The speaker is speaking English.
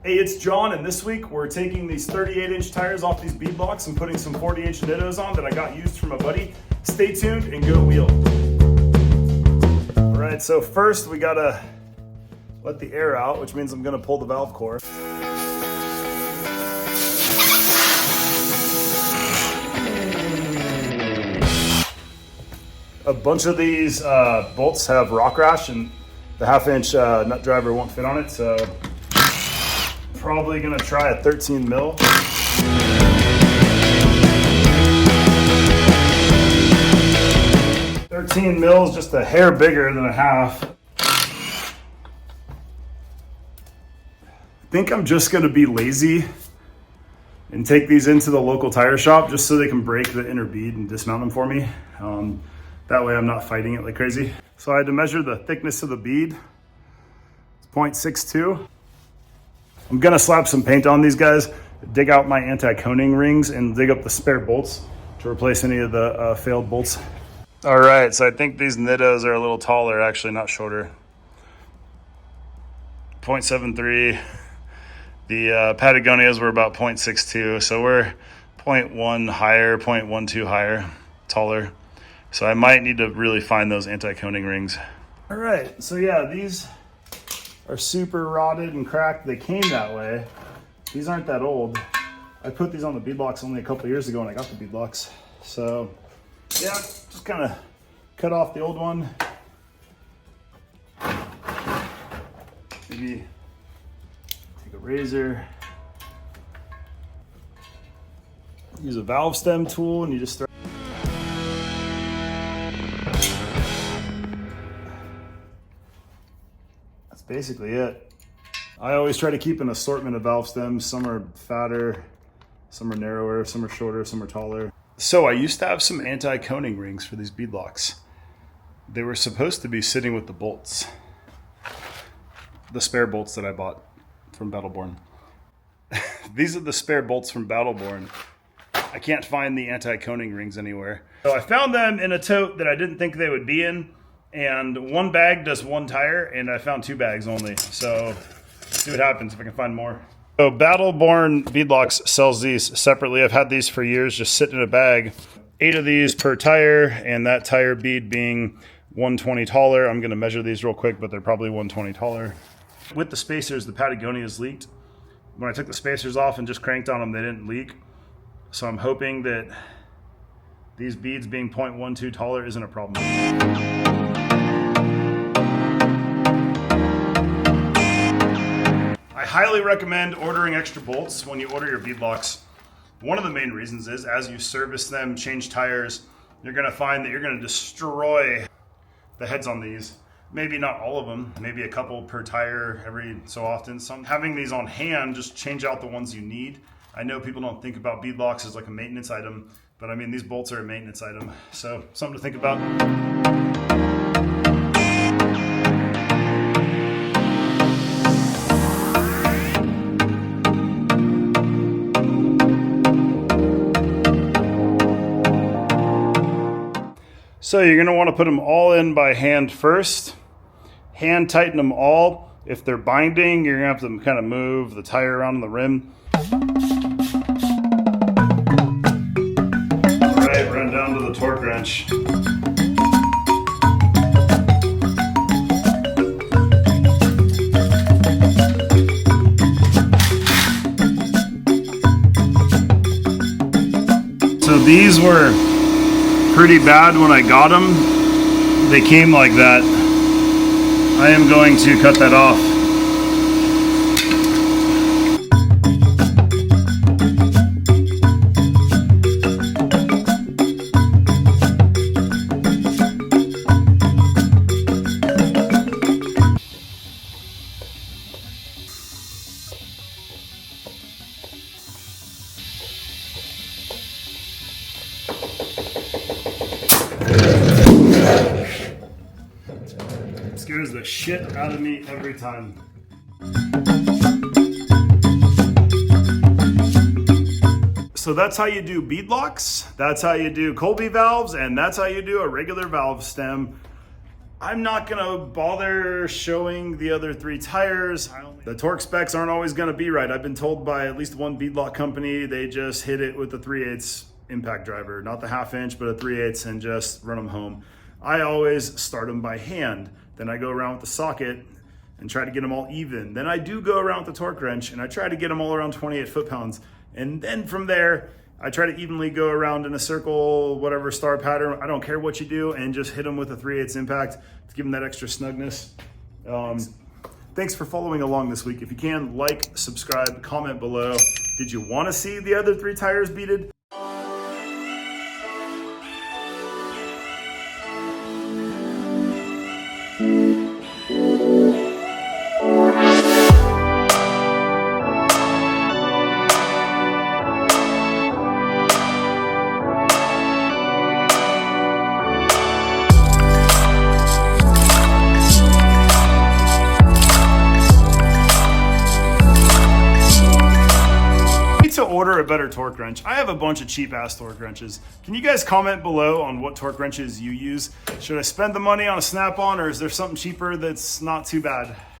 Hey, it's John, and this week we're taking these 38-inch tires off these Beadlocks and putting some 40-inch Nittos on that I got used from a buddy. Stay tuned and go wheel. All right, so first we gotta let the air out, which means I'm gonna pull the valve core. A bunch of these bolts have rock rash, and the half-inch nut driver won't fit on it, so probably gonna try a 13 mil. $13 mil is just a hair bigger than a half. I think I'm just gonna be lazy and take these into the local tire shop just so they can break the inner bead and dismount them for me. That way I'm not fighting it like crazy. So I had to measure the thickness of the bead. It's 0.62. I'm gonna slap some paint on these guys, dig out my anti-coning rings, and dig up the spare bolts to replace any of the failed bolts. All right, so I think these Nittos are a little taller, actually not shorter. 0.73. The Patagonias were about 0.62, so we're 0.1 higher, 0.12 higher, taller. So I might need to really find those anti-coning rings. All right, so yeah, these are super rotted and cracked. They came that way. These aren't that old. I put these on the Beadlocks only a couple years ago when I got the Beadlocks. So yeah, just kind of cut off the old one. Maybe take a razor. Use a valve stem tool and you just throw. That's basically it. I always try to keep an assortment of valve stems. Some are fatter, some are narrower, some are shorter, some are taller. So I used to have some anti-coning rings for these Beadlocks. They were supposed to be sitting with the bolts. The spare bolts that I bought from Battleborn. These are the spare bolts from Battleborn. I can't find the anti-coning rings anywhere. So I found them in a tote that I didn't think they would be in. And one bag does one tire, and I found 2 bags only. So see what happens if I can find more. So Battleborn Beadlocks sells these separately. I've had these for years, just sitting in a bag. 8 of these per tire, and that tire bead being 120 taller. I'm gonna measure these real quick, but they're probably 120 taller. With the spacers, the Patagonias leaked. When I took the spacers off and just cranked on them, they didn't leak. So I'm hoping that these beads being 0.12 taller isn't a problem. I highly recommend ordering extra bolts when you order your Beadlocks. One of the main reasons is as you service them, change tires, you're gonna find that you're gonna destroy the heads on these. Maybe not all of them, maybe a couple per tire every so often. Having these on hand, just change out the ones you need. I know people don't think about Beadlocks as like a maintenance item, but I mean, these bolts are a maintenance item. So something to think about. So you're gonna wanna put them all in by hand first. Hand tighten them all. If they're binding, you're gonna have to kind of move the tire around the rim. All right, run down to the torque wrench. So these were pretty bad when I got them. They came like that. I am going to cut that off. It scares the shit out of me every time. So that's how you do Beadlocks, that's how you do Colby valves, and that's how you do a regular valve stem. I'm not gonna bother showing the other 3 tires. The torque specs aren't always gonna be right. I've been told by at least one beadlock company, they just hit it with the 3/8 impact driver, not the 1/2 inch, but a 3/8 and just run them home. I always start them by hand. Then I go around with the socket and try to get them all even. Then I do go around with the torque wrench and I try to get them all around 28 foot-pounds. And then from there, I try to evenly go around in a circle, whatever star pattern, I don't care what you do, and just hit them with a 3/8 impact to give them that extra snugness. Thanks for following along this week. If you can, like, subscribe, comment below. Did you want to see the other 3 tires beaded? To order a better torque wrench. I have a bunch of cheap ass torque wrenches. Can you guys comment below on what torque wrenches you use? Should I spend the money on a Snap-on, or is there something cheaper that's not too bad?